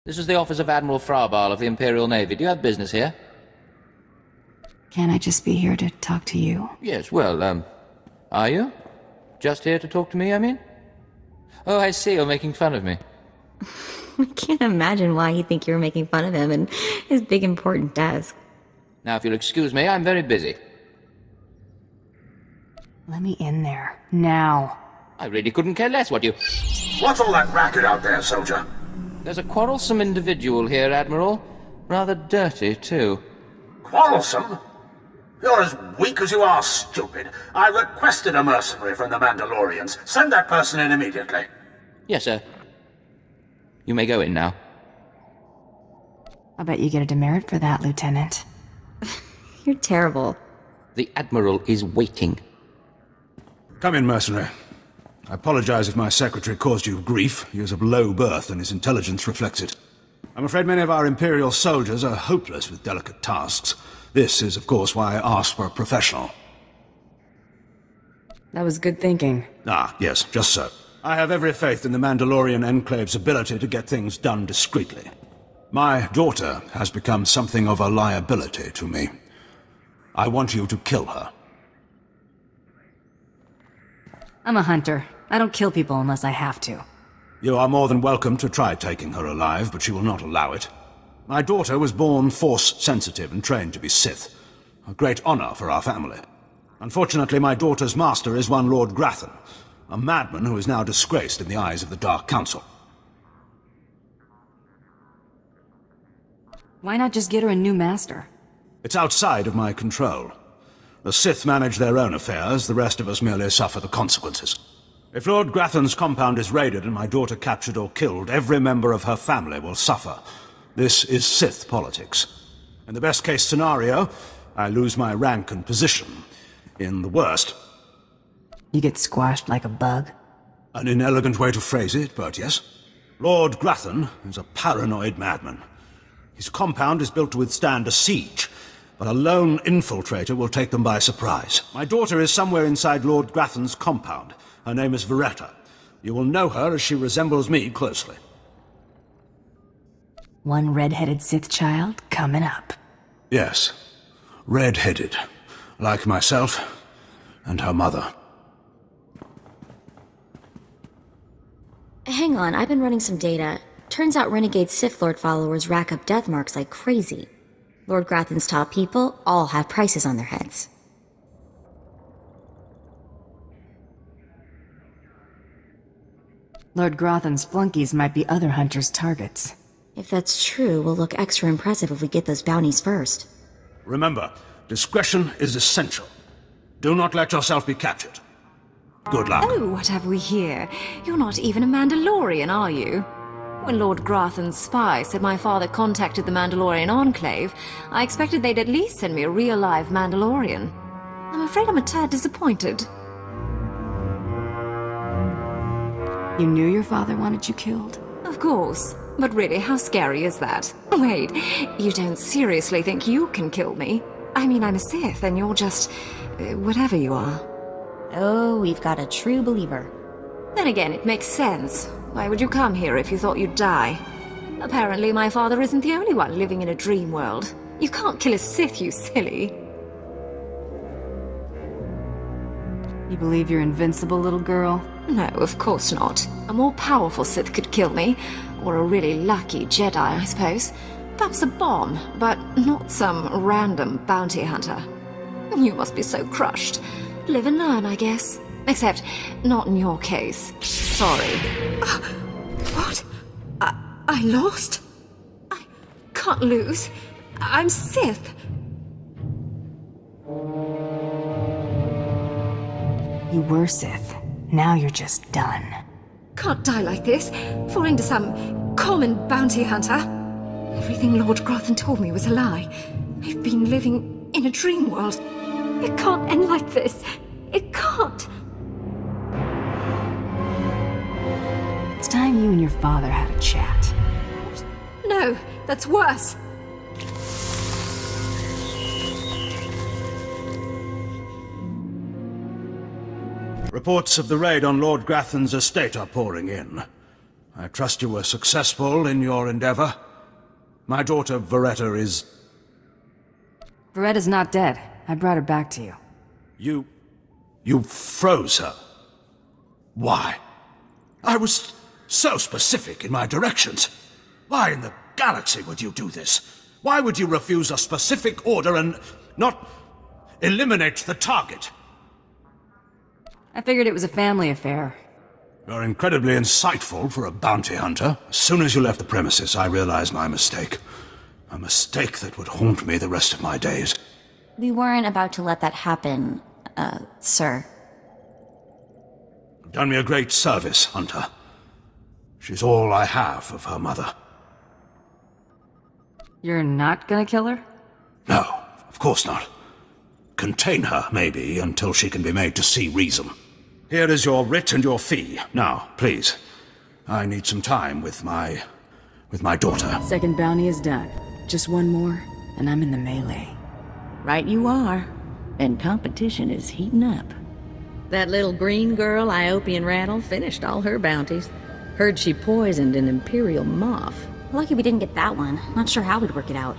This is the office of Admiral Frabill of the Imperial Navy. Do you have business here? Can't I just be here to talk to you? Yes, well, are you? Just here to talk to me, I mean? Oh, I see, you're making fun of me. I can't imagine why he'd think you were making fun of him and his big important desk. Now, if you'll excuse me, I'm very busy. Let me in there. Now. I really couldn't care less what you... What's all that racket out there, soldier? There's a quarrelsome individual here, Admiral. Rather dirty, too. Quarrelsome? You're as weak as you are stupid. I requested a mercenary from the Mandalorians. Send that person in immediately. Yes, sir. You may go in now. I bet you get a demerit for that, Lieutenant. You're terrible. The Admiral is waiting. Come in, mercenary. I apologize if my secretary caused you grief. He is of low birth, and his intelligence reflects it. I'm afraid many of our Imperial soldiers are hopeless with delicate tasks. This is, of course, why I asked for a professional. That was good thinking. Ah, yes, just so. I have every faith in the Mandalorian Enclave's ability to get things done discreetly. My daughter has become something of a liability to me. I want you to kill her. I'm a hunter. I don't kill people unless I have to. You are more than welcome to try taking her alive, but she will not allow it. My daughter was born Force-sensitive and trained to be Sith. A great honor for our family. Unfortunately, my daughter's master is one Lord Grafton, a madman who is now disgraced in the eyes of the Dark Council. Why not just get her a new master? It's outside of my control. The Sith manage their own affairs, the rest of us merely suffer the consequences. If Lord Grafton's compound is raided and my daughter captured or killed, every member of her family will suffer. This is Sith politics. In the best-case scenario, I lose my rank and position. In the worst... You get squashed like a bug? An inelegant way to phrase it, but yes. Lord Grafton is a paranoid madman. His compound is built to withstand a siege, but a lone infiltrator will take them by surprise. My daughter is somewhere inside Lord Grafton's compound. Her name is Veretta. You will know her as she resembles me closely. One red-headed Sith child coming up. Yes, red-headed, like myself and her mother. Hang on, I've been running some data. Turns out renegade Sith Lord followers rack up death marks like crazy. Lord Grafton's top people all have prices on their heads. Lord Grothan's flunkies might be other hunters' targets. If that's true, we'll look extra impressive if we get those bounties first. Remember, discretion is essential. Do not let yourself be captured. Good luck. Oh, what have we here? You're not even a Mandalorian, are you? When Lord Grafton's spy said my father contacted the Mandalorian Enclave, I expected they'd at least send me a real live Mandalorian. I'm afraid I'm a tad disappointed. You knew your father wanted you killed? Of course. But really, how scary is that? Wait, you don't seriously think you can kill me? I mean, I'm a Sith, and you're just... whatever you are. Oh, we've got a true believer. Then again, it makes sense. Why would you come here if you thought you'd die? Apparently, my father isn't the only one living in a dream world. You can't kill a Sith, you silly. You believe you're invincible, little girl? No, of course not. A more powerful Sith could kill me. Or a really lucky Jedi, I suppose. Perhaps a bomb, but not some random bounty hunter. You must be so crushed. Live and learn, I guess. Except, not in your case. Sorry. What? I lost? I can't lose. I'm Sith. You were Sith. Now you're just done. Can't die like this, fall into some common bounty hunter. Everything Lord Grafton told me was a lie. I've been living in a dream world. It can't end like this. It can't. It's time you and your father had a chat. No, that's worse. Reports of the raid on Lord Grafton's estate are pouring in. I trust you were successful in your endeavor. My daughter, Veretta, is... Veretta's not dead. I brought her back to you. You froze her? Why? I was so specific in my directions. Why in the galaxy would you do this? Why would you refuse a specific order and not eliminate the target? I figured it was a family affair. You're incredibly insightful for a bounty hunter. As soon as you left the premises, I realized my mistake. A mistake that would haunt me the rest of my days. We weren't about to let that happen, sir. You've done me a great service, Hunter. She's all I have of her mother. You're not gonna kill her? No, of course not. Contain her, maybe, until she can be made to see reason. Here is your writ and your fee. Now, please. I need some time with my daughter. Second bounty is done. Just one more, and I'm in the melee. Right you are. And competition is heating up. That little green girl, Iopian Rattle, finished all her bounties. Heard she poisoned an Imperial moth. Lucky we didn't get that one. Not sure how we'd work it out.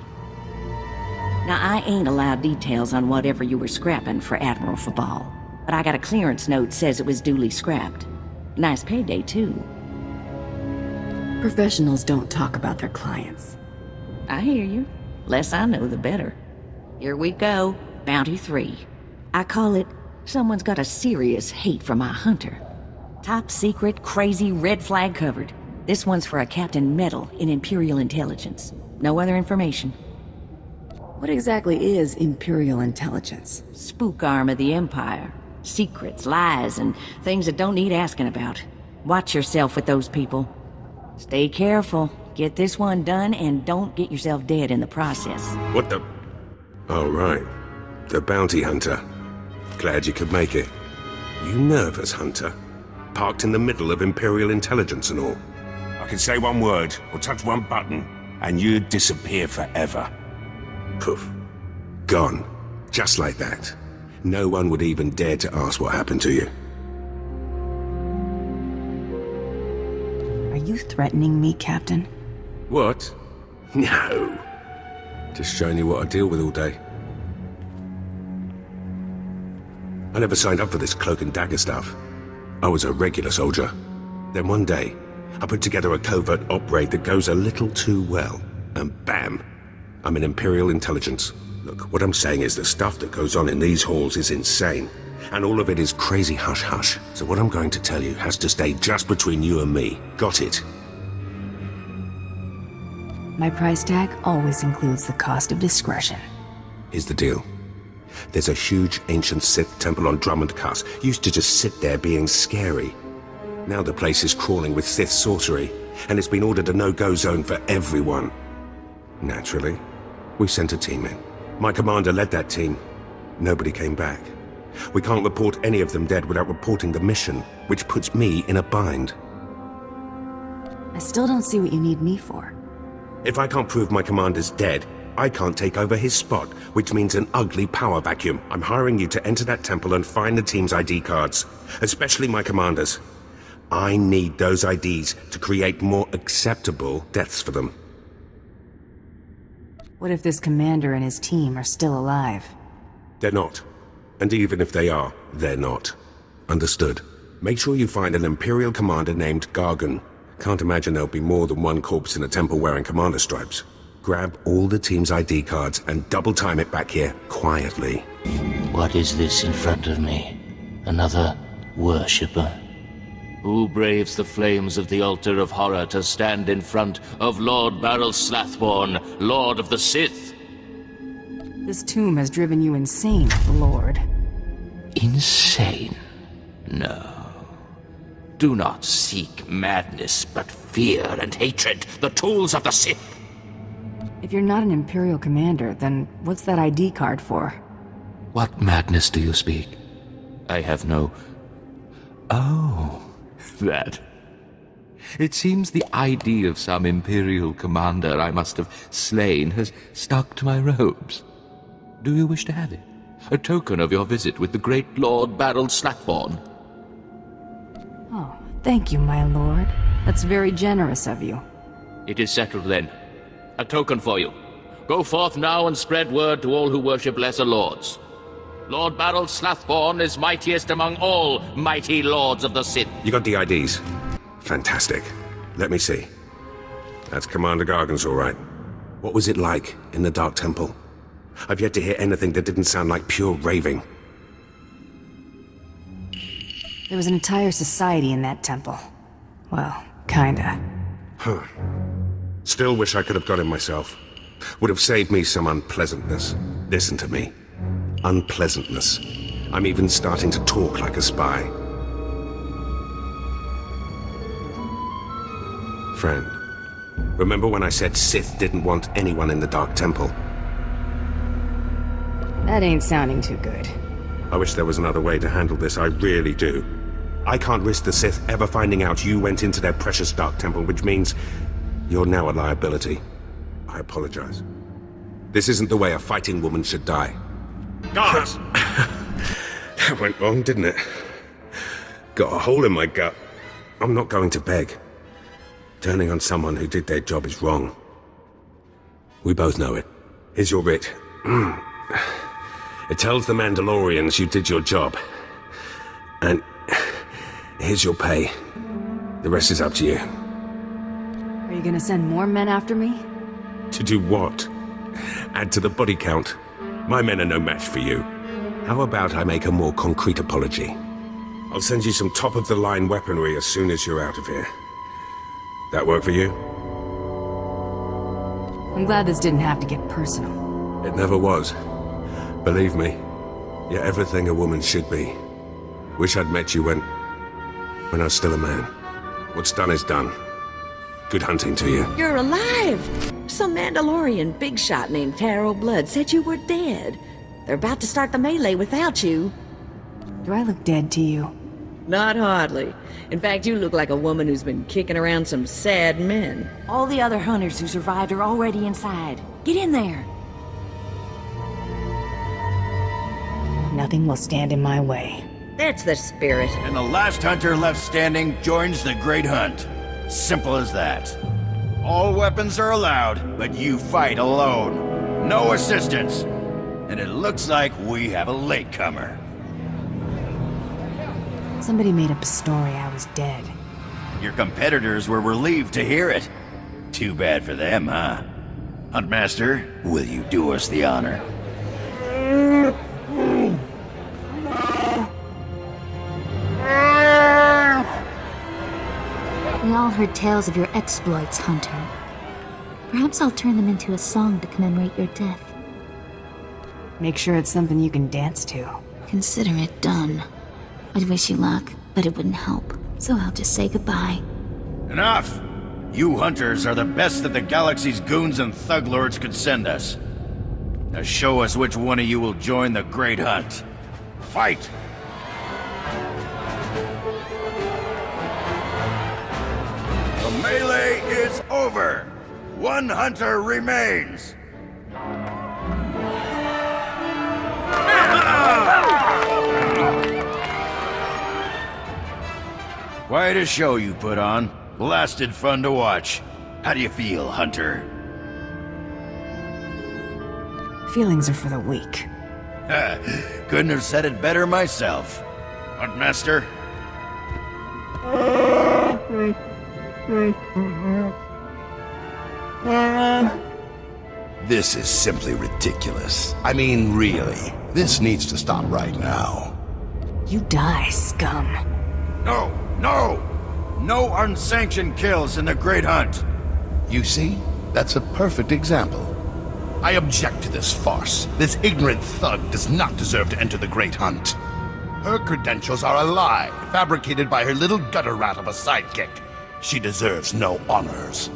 Now, I ain't allowed details on whatever you were scrapping for Admiral Frabill, but I got a clearance note says it was duly scrapped. Nice payday, too. Professionals don't talk about their clients. I hear you. Less I know, the better. Here we go. Bounty 3. I call it, someone's got a serious hate for my hunter. Top secret, crazy, red flag covered. This one's for a Captain Metal in Imperial Intelligence. No other information. What exactly is Imperial Intelligence? Spook arm of the Empire. Secrets, lies, and things that don't need asking about. Watch yourself with those people. Stay careful. Get this one done, and don't get yourself dead in the process. What the... Oh, right. The bounty hunter. Glad you could make it. You nervous, Hunter? Parked in the middle of Imperial Intelligence and all. I could say one word, or touch one button, and you'd disappear forever. Poof. Gone. Just like that. No one would even dare to ask what happened to you. Are you threatening me, Captain? What? No. Just showing you what I deal with all day. I never signed up for this cloak and dagger stuff. I was a regular soldier. Then one day, I put together a covert op raid that goes a little too well. And bam! I'm in Imperial Intelligence. Look, what I'm saying is the stuff that goes on in these halls is insane. And all of it is crazy hush-hush. So what I'm going to tell you has to stay just between you and me. Got it? My price tag always includes the cost of discretion. Here's the deal. There's a huge ancient Sith temple on Dromund Kaas. Used to just sit there being scary. Now the place is crawling with Sith sorcery, and it's been ordered a no-go zone for everyone. Naturally, we sent a team in. My commander led that team. Nobody came back. We can't report any of them dead without reporting the mission, which puts me in a bind. I still don't see what you need me for. If I can't prove my commander's dead, I can't take over his spot, which means an ugly power vacuum. I'm hiring you to enter that temple and find the team's ID cards, especially my commander's. I need those IDs to create more acceptable deaths for them. What if this commander and his team are still alive? They're not. And even if they are, they're not. Understood. Make sure you find an Imperial commander named Gargan. Can't imagine there'll be more than one corpse in a temple wearing commander stripes. Grab all the team's ID cards and double time it back here, quietly. What is this in front of me? Another worshipper? Who braves the flames of the altar of horror to stand in front of Lord Baral Slathborn, Lord of the Sith? This tomb has driven you insane, Lord. Insane? No. Do not seek madness, but fear and hatred, the tools of the Sith. If you're not an Imperial commander, then what's that ID card for? What madness do you speak? I have no... Oh, that. It seems the ID of some Imperial commander I must have slain has stuck to my robes. Do you wish to have it? A token of your visit with the great Lord Baral Slathborn? Oh, thank you, my lord. That's very generous of you. It is settled then. A token for you. Go forth now and spread word to all who worship lesser lords. Lord Baral Slathborn is mightiest among all mighty lords of the Sith. You got the IDs? Fantastic. Let me see. That's Commander Gargan's all right. What was it like in the Dark Temple? I've yet to hear anything that didn't sound like pure raving. There was an entire society in that temple. Well, kinda. Huh. Still wish I could have got it myself. Would have saved me some unpleasantness. Listen to me. Unpleasantness. I'm even starting to talk like a spy. Friend, remember when I said Sith didn't want anyone in the Dark Temple? That ain't sounding too good. I wish there was another way to handle this, I really do. I can't risk the Sith ever finding out you went into their precious Dark Temple, which means you're now a liability. I apologize. This isn't the way a fighting woman should die. Guards! That went wrong, didn't it? Got a hole in my gut. I'm not going to beg. Turning on someone who did their job is wrong. We both know it. Here's your writ. It tells the Mandalorians you did your job. And here's your pay. The rest is up to you. Are you gonna send more men after me? To do what? Add to the body count? My men are no match for you. How about I make a more concrete apology? I'll send you some top-of-the-line weaponry as soon as you're out of here. That work for you? I'm glad this didn't have to get personal. It never was. Believe me, you're everything a woman should be. Wish I'd met you when I was still a man. What's done is done. Good hunting to you. You're alive! Some Mandalorian big shot named Taro Blood said you were dead. They're about to start the melee without you. Do I look dead to you? Not hardly. In fact, you look like a woman who's been kicking around some sad men. All the other hunters who survived are already inside. Get in there. Nothing will stand in my way. That's the spirit. And the last hunter left standing joins the Great Hunt. Simple as that. All weapons are allowed, but you fight alone. No assistance. And it looks like we have a latecomer. Somebody made up a story I was dead. Your competitors were relieved to hear it. Too bad for them, huh? Huntmaster, will you do us the honor? We all heard tales of your exploits, Hunter. Perhaps I'll turn them into a song to commemorate your death. Make sure it's something you can dance to. Consider it done. I'd wish you luck, but it wouldn't help. So I'll just say goodbye. Enough! You hunters are the best that the galaxy's goons and thug lords could send us. Now show us which one of you will join the Great Hunt. Fight! The melee is over! One hunter remains! Quite a show you put on. Blasted fun to watch. How do you feel, Hunter? Feelings are for the weak. Couldn't have said it better myself. Huntmaster? This is simply ridiculous. I mean, really. This needs to stop right now. You die, scum. No! No! No unsanctioned kills in the Great Hunt! You see? That's a perfect example. I object to this farce. This ignorant thug does not deserve to enter the Great Hunt. Her credentials are a lie, fabricated by her little gutter rat of a sidekick. She deserves no honors.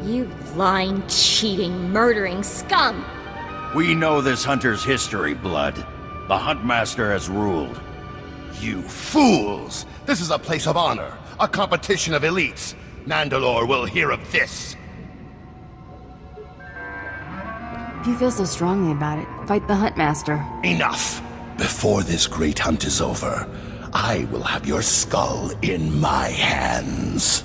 You lying, cheating, murdering scum! We know this hunter's history, Blood. The Huntmaster has ruled. You fools! This is a place of honor, a competition of elites. Mandalore will hear of this. If you feel so strongly about it, fight the Huntmaster. Enough! Before this great hunt is over, I will have your skull in my hands.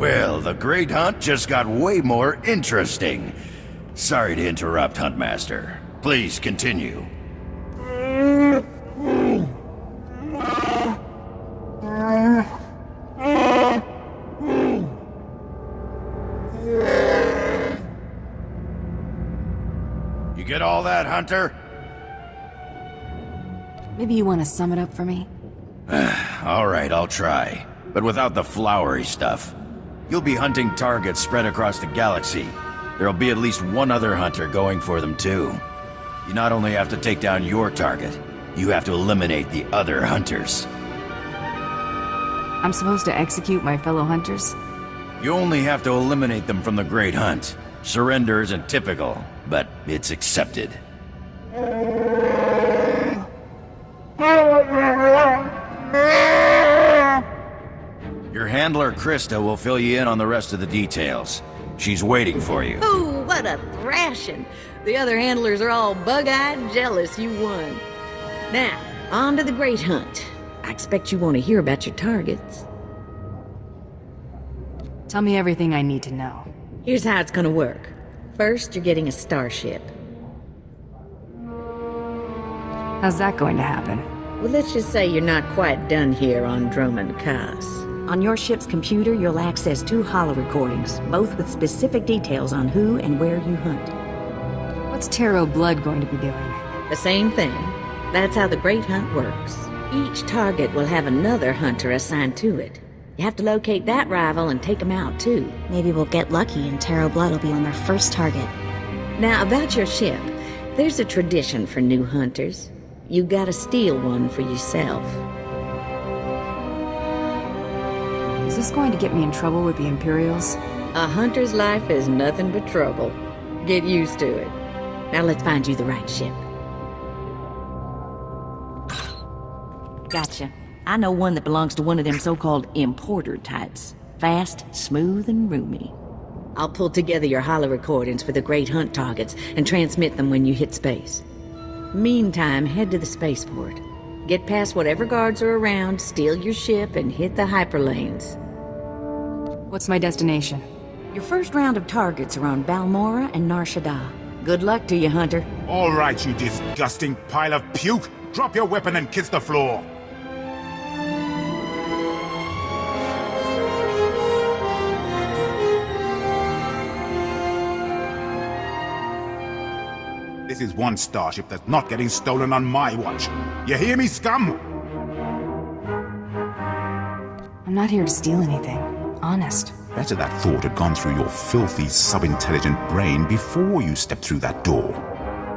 Well, the Great Hunt just got way more interesting. Sorry to interrupt, Huntmaster. Please continue. You get all that, Hunter? Maybe you want to sum it up for me? All right, I'll try. But without the flowery stuff. You'll be hunting targets spread across the galaxy. There'll be at least one other hunter going for them too. You not only have to take down your target, you have to eliminate the other hunters. I'm supposed to execute my fellow hunters? You only have to eliminate them from the Great Hunt. Surrender isn't typical, but it's accepted. Your handler, Krista, will fill you in on the rest of the details. She's waiting for you. Ooh, what a thrashing! The other handlers are all bug-eyed jealous you won. Now, on to the Great Hunt. I expect you want to hear about your targets. Tell me everything I need to know. Here's how it's gonna work. First, you're getting a starship. How's that going to happen? Well, let's just say you're not quite done here on Dromund Kaas. On your ship's computer, you'll access 2 holo-recordings, both with specific details on who and where you hunt. What's Tarot Blood going to be doing? The same thing. That's how the Great Hunt works. Each target will have another hunter assigned to it. You have to locate that rival and take him out, too. Maybe we'll get lucky and Tarot Blood will be on their first target. Now, about your ship, there's a tradition for new hunters. You gotta steal one for yourself. Is this going to get me in trouble with the Imperials? A hunter's life is nothing but trouble. Get used to it. Now let's find you the right ship. Gotcha. I know one that belongs to one of them so-called importer types. Fast, smooth, and roomy. I'll pull together your holo-recordings for the Great Hunt targets and transmit them when you hit space. Meantime, head to the spaceport. Get past whatever guards are around, steal your ship, and hit the hyperlanes. What's my destination? Your first round of targets are on Balmora and Nar Shaddaa. Good luck to you, Hunter. All right, you disgusting pile of puke. Drop your weapon and kiss the floor. This is one starship that's not getting stolen on my watch. You hear me, scum? I'm not here to steal anything. Honest. Better that thought had gone through your filthy, sub-intelligent brain before you stepped through that door.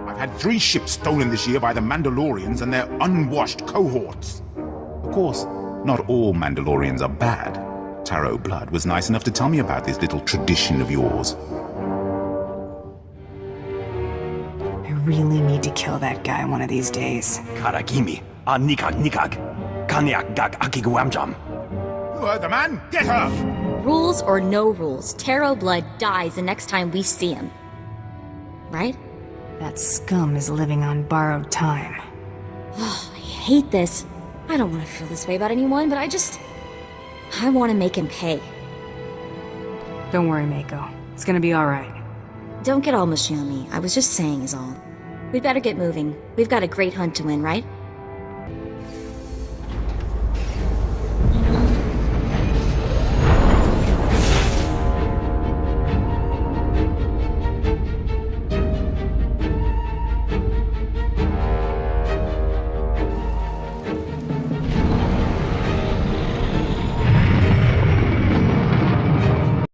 I've had 3 ships stolen this year by the Mandalorians and their unwashed cohorts. Of course, not all Mandalorians are bad. Tarot Blood was nice enough to tell me about this little tradition of yours. I really need to kill that guy one of these days. Karagimi, nikag, kanyak gag akiguamjam. You heard the man? Get her! Rules or no rules, Tarot Blood dies the next time we see him. Right? That scum is living on borrowed time. Oh, I hate this. I don't want to feel this way about anyone, but I want to make him pay. Don't worry, Mako. It's gonna be alright. Don't get all mushy on me. I was just saying is all. We'd better get moving. We've got a Great Hunt to win, right?